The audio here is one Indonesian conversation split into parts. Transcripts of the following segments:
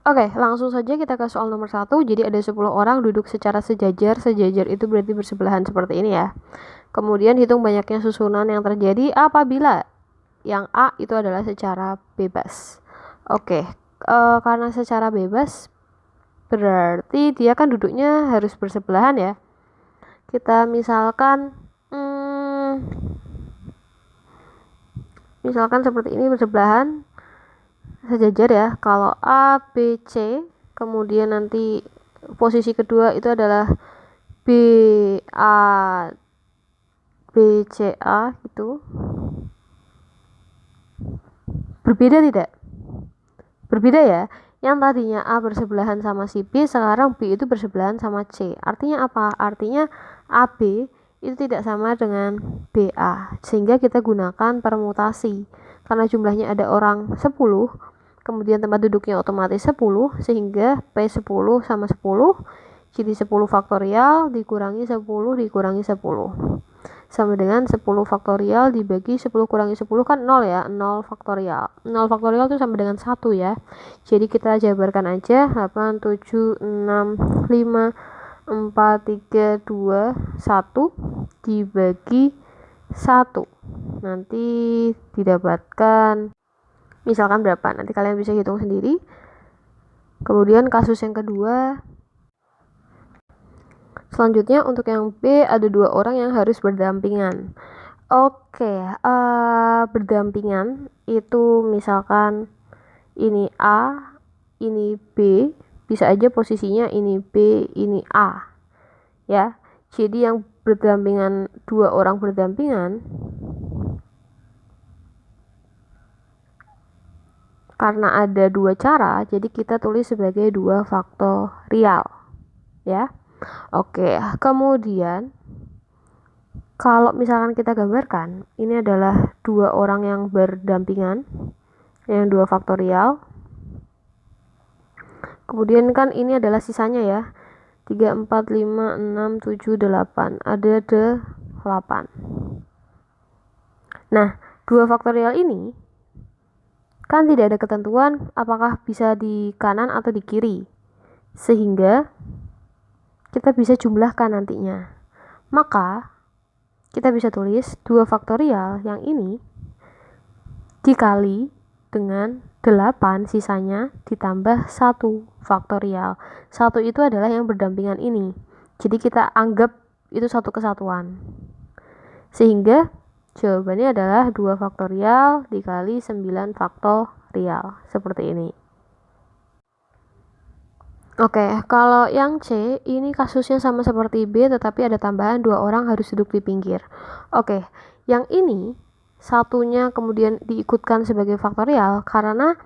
Oke, langsung saja kita ke soal nomor 1. Jadi ada 10 orang duduk secara sejajar. Sejajar itu berarti bersebelahan seperti ini ya. Kemudian hitung banyaknya susunan yang terjadi apabila yang A itu adalah secara bebas. Oke, karena secara bebas berarti dia kan duduknya harus bersebelahan ya. Kita misalkan misalkan seperti ini bersebelahan sejajar ya. Kalau A, B, C, kemudian nanti posisi kedua itu adalah B, A, B, C, A gitu. Berbeda tidak? Berbeda ya. Yang tadinya A bersebelahan sama si B, sekarang B itu bersebelahan sama C. Artinya apa? Artinya AB itu tidak sama dengan BA. Sehingga kita gunakan permutasi. Karena jumlahnya ada orang 10, kemudian tempat duduknya otomatis 10, sehingga P10 sama 10 jadi 10 faktorial dikurangi 10 dikurangi 10 sama dengan 10 faktorial dibagi 10 kurangi 10 kan 0 ya, 0 faktorial. 0 faktorial itu sama dengan 1 ya. Jadi kita jabarkan aja 8, 7, 6, 5, 4, 3, 2, 1 dibagi 1. Nanti didapatkan misalkan berapa, nanti kalian bisa hitung sendiri. Kemudian kasus yang kedua, selanjutnya untuk yang B ada 2 orang yang harus berdampingan. Oke, berdampingan itu misalkan ini A, ini B, bisa aja posisinya ini B, ini A ya. Jadi yang berdampingan, 2 orang berdampingan, karena ada 2 cara, jadi kita tulis sebagai 2 faktorial ya. Oke, kemudian kalau misalkan kita gambarkan, ini adalah 2 orang yang berdampingan, yang 2 faktorial. Kemudian kan ini adalah sisanya ya, 3, 4, 5, 6, 7, 8. Ada 8. Nah, 2 faktorial ini kan tidak ada ketentuan apakah bisa di kanan atau di kiri, sehingga kita bisa jumlahkan nantinya. Maka kita bisa tulis 2 faktorial yang ini dikali dengan 8 sisanya ditambah 1 faktorial. 1 itu adalah yang berdampingan ini. Jadi kita anggap itu satu kesatuan. Sehingga jawabannya adalah 2 faktorial dikali 9 faktorial. Seperti ini. Oke, kalau yang C ini kasusnya sama seperti B, tetapi ada tambahan 2 orang harus duduk di pinggir. Oke, yang ini satunya kemudian diikutkan sebagai faktorial karena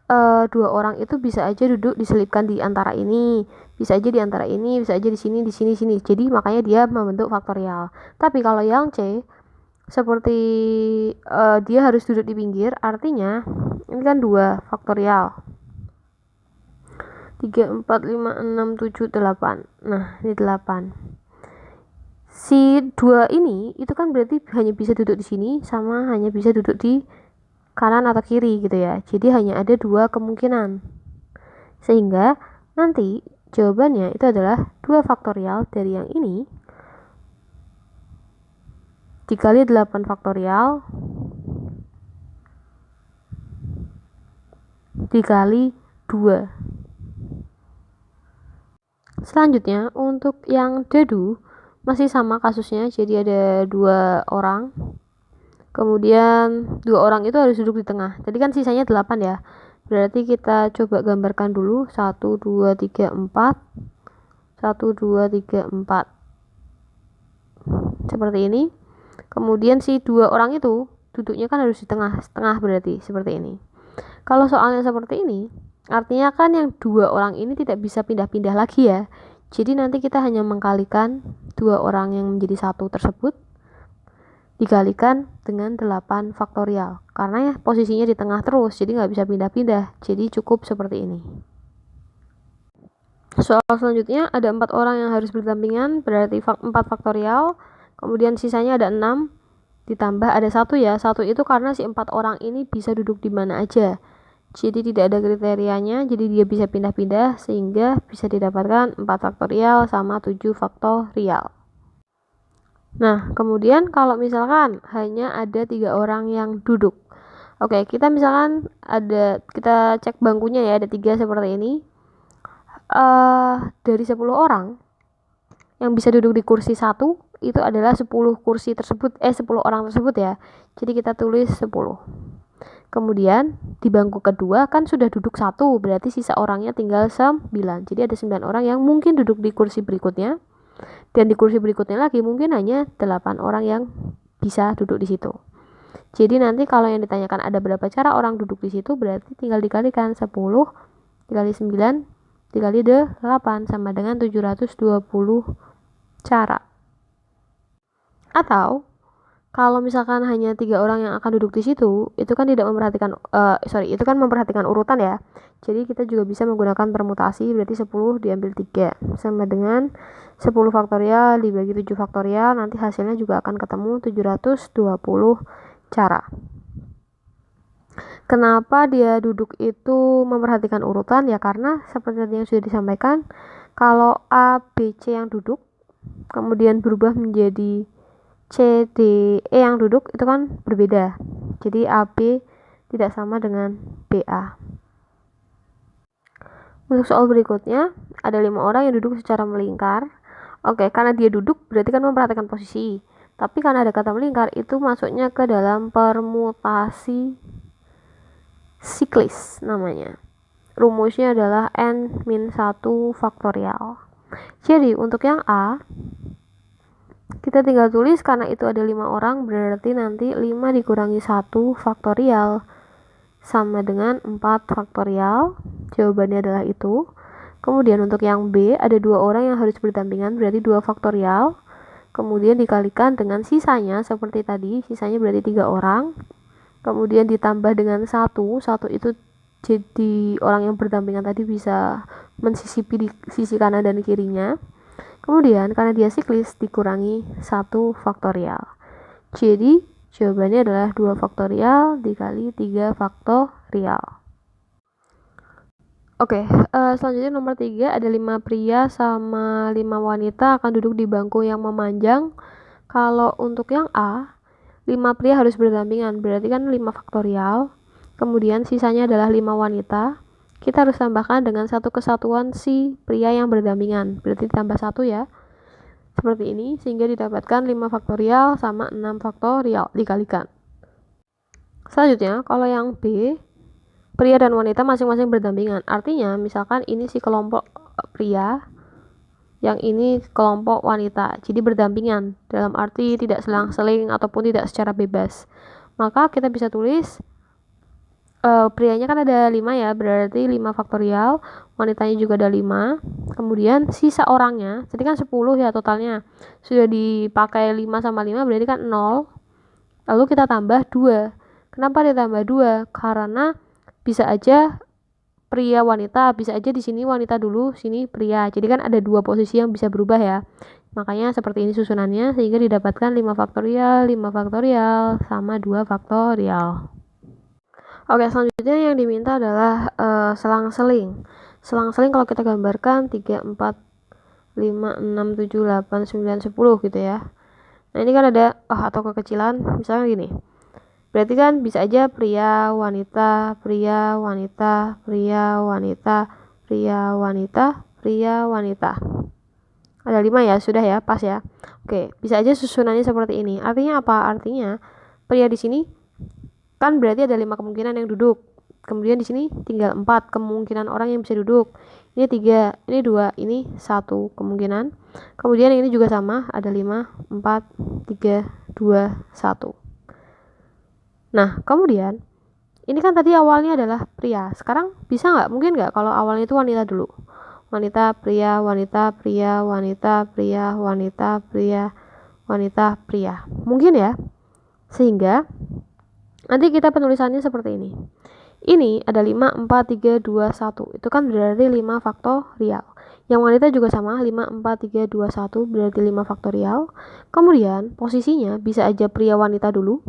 2 orang itu bisa aja duduk diselipkan di antara ini, bisa aja di antara ini, bisa aja di sini, di sini, sini. Jadi makanya dia membentuk faktorial. Tapi kalau yang C seperti dia harus duduk di pinggir, artinya ini kan 2 faktorial. 3, 4, 5, 6, 7, 8. Nah, ini 8. Si 2 ini itu kan berarti hanya bisa duduk di sini sama hanya bisa duduk di kanan atau kiri gitu ya. Jadi hanya ada 2 kemungkinan. Sehingga nanti jawabannya itu adalah 2 faktorial dari yang ini dikali 8 faktorial dikali 2. Selanjutnya untuk yang dadu masih sama kasusnya, jadi ada 2 orang, kemudian 2 orang itu harus duduk di tengah. Tadi kan sisanya 8 ya, berarti kita coba gambarkan dulu 1, 2, 3, 4 1, 2, 3, 4 seperti ini. Kemudian si 2 orang itu duduknya kan harus di tengah berarti seperti ini. Kalau soalnya seperti ini, artinya kan yang 2 orang ini tidak bisa pindah-pindah lagi ya. Jadi nanti kita hanya mengkalikan 2 orang yang menjadi 1 tersebut dikalikan dengan 8 faktorial. Karena ya posisinya di tengah terus, jadi nggak bisa pindah-pindah. Jadi cukup seperti ini. Soal selanjutnya ada 4 orang yang harus berdampingan, berarti 4 faktorial. Kemudian sisanya ada 6 ditambah ada 1 ya. 1 itu karena si 4 orang ini bisa duduk di mana aja. jadi tidak ada kriterianya, jadi dia bisa pindah-pindah sehingga bisa didapatkan 4 faktorial sama 7 faktorial. Nah, kemudian kalau misalkan hanya ada 3 orang yang duduk. Oke, kita misalkan kita cek bangkunya ya, ada 3 seperti ini. Dari 10 orang yang bisa duduk di kursi 1 itu adalah 10 kursi tersebut 10 orang tersebut ya. Jadi kita tulis 10. Kemudian di bangku kedua kan sudah duduk 1, berarti sisa orangnya tinggal 9. Jadi ada 9 orang yang mungkin duduk di kursi berikutnya. Dan di kursi berikutnya lagi mungkin hanya 8 orang yang bisa duduk di situ. Jadi nanti kalau yang ditanyakan ada berapa cara orang duduk di situ, berarti tinggal dikalikan 10 dikali 9 dikali 8 sama dengan 720 cara. Atau kalau misalkan hanya 3 orang yang akan duduk di situ, itu kan tidak memperhatikan itu kan memperhatikan urutan ya. Jadi kita juga bisa menggunakan permutasi, berarti 10 diambil 3 sama dengan 10 faktorial dibagi 7 faktorial, nanti hasilnya juga akan ketemu 720 cara. Kenapa dia duduk itu memperhatikan urutan? Ya karena seperti yang sudah disampaikan, kalau A, B, C yang duduk kemudian berubah menjadi C, D, E yang duduk itu kan berbeda. Jadi AB tidak sama dengan BA. Untuk soal berikutnya, ada 5 orang yang duduk secara melingkar. Oke, karena dia duduk berarti kan memperhatikan posisi. Tapi karena ada kata melingkar, itu masuknya ke dalam permutasi siklis namanya. Rumusnya adalah N-1 faktorial. Jadi untuk yang A, kita tinggal tulis karena itu ada 5 orang, berarti nanti 5 dikurangi 1 faktorial sama dengan 4 faktorial. Jawabannya adalah itu. Kemudian untuk yang B, ada 2 orang yang harus berdampingan, berarti 2 faktorial. Kemudian dikalikan dengan sisanya, seperti tadi, sisanya berarti 3 orang. Kemudian ditambah dengan 1 itu jadi orang yang berdampingan tadi bisa mensisipi di sisi kanan dan kirinya. Kemudian karena dia siklis dikurangi 1 faktorial. Jadi jawabannya adalah 2 faktorial dikali 3 faktorial. Oke, selanjutnya nomor 3, ada 5 pria sama 5 wanita akan duduk di bangku yang memanjang. Kalau untuk yang A, 5 pria harus berdampingan, berarti kan 5 faktorial. Kemudian sisanya adalah 5 wanita. Kita harus tambahkan dengan satu kesatuan si pria yang berdampingan, berarti tambah 1 ya. Seperti ini, sehingga didapatkan 5 faktorial sama 6 faktorial dikalikan. Selanjutnya, kalau yang B, pria dan wanita masing-masing berdampingan. Artinya, misalkan ini si kelompok pria, yang ini kelompok wanita. Jadi berdampingan, dalam arti tidak selang-seling ataupun tidak secara bebas. Maka kita bisa tulis prianya kan ada 5 ya, berarti 5 faktorial, wanitanya juga ada 5. Kemudian sisa orangnya, jadi kan 10 ya totalnya. Sudah dipakai 5 sama 5 berarti kan 0. Lalu kita tambah 2. Kenapa ditambah 2? Karena bisa aja pria wanita, bisa aja di sini wanita dulu, sini pria. Jadi kan ada 2 posisi yang bisa berubah ya. Makanya seperti ini susunannya, sehingga didapatkan 5 faktorial sama 2 faktorial. Oke, selanjutnya yang diminta adalah selang-seling. Selang-seling kalau kita gambarkan 3, 4, 5, 6, 7, 8, 9, 10 gitu ya. Nah ini kan ada atau kekecilan, misalnya gini. Berarti kan bisa aja pria, wanita, pria, wanita, pria, wanita, pria, wanita, pria, wanita. Ada 5 ya, sudah ya, pas ya. Oke, bisa aja susunannya seperti ini. Artinya apa? Artinya pria di sini kan berarti ada 5 kemungkinan yang duduk. Kemudian di sini tinggal 4 kemungkinan orang yang bisa duduk. Ini 3, ini 2, ini 1 kemungkinan. Kemudian ini juga sama, ada 5, 4, 3, 2, 1. Nah, kemudian ini kan tadi awalnya adalah pria. Sekarang bisa nggak? Mungkin nggak kalau awalnya itu wanita dulu. Wanita, pria, wanita, pria, wanita, pria, wanita, pria, wanita, pria. Mungkin ya. Sehingga nanti kita penulisannya seperti ini. Ini ada 5, 4, 3, 2, 1. Itu kan berarti 5 faktorial. Yang wanita juga sama, 5, 4, 3, 2, 1 berarti 5 faktorial. Kemudian posisinya bisa aja pria wanita dulu.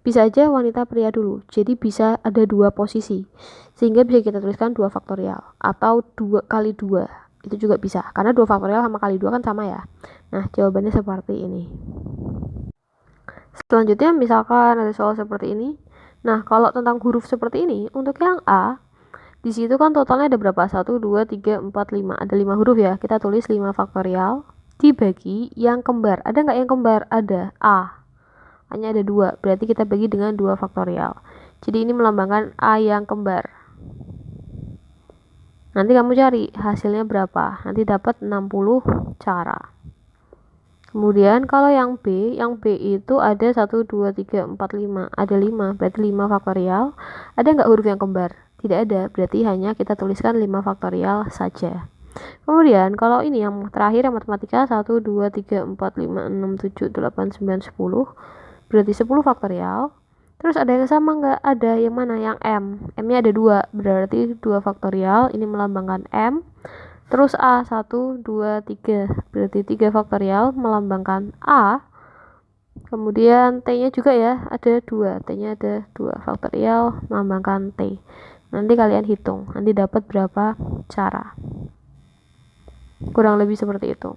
bisa aja wanita pria dulu, jadi bisa ada 2 posisi, sehingga bisa kita tuliskan 2 faktorial atau 2 kali 2, itu juga bisa, karena 2 faktorial sama kali 2 kan sama ya. Nah, jawabannya seperti ini. Selanjutnya misalkan ada soal seperti ini. Nah, kalau tentang huruf seperti ini, untuk yang A, di situ kan totalnya ada berapa? 1, 2, 3, 4, 5. Ada 5 huruf ya. Kita tulis 5 faktorial dibagi yang kembar. Ada nggak yang kembar? Ada. A. Hanya ada 2. Berarti kita bagi dengan 2 faktorial. Jadi ini melambangkan A yang kembar. Nanti kamu cari hasilnya berapa. Nanti dapat 60 cara. Kemudian kalau yang B itu ada 1, 2, 3, 4, 5. Ada 5. Berarti 5 faktorial. Ada nggak huruf yang kembar? Tidak ada. Berarti hanya kita tuliskan 5 faktorial saja. Kemudian kalau ini yang terakhir yang matematika 1, 2, 3, 4, 5, 6, 7, 8, 9, 10. Berarti 10 faktorial. Terus ada yang sama nggak? Ada. Yang mana? Yang M. M-nya ada 2. Berarti 2 faktorial. Ini melambangkan M. Terus A 1, 2, 3. Berarti 3 faktorial melambangkan A. Kemudian T-nya juga ya. Ada 2. T-nya ada 2 faktorial melambangkan T. Nanti kalian hitung. Nanti dapat berapa cara. Kurang lebih seperti itu.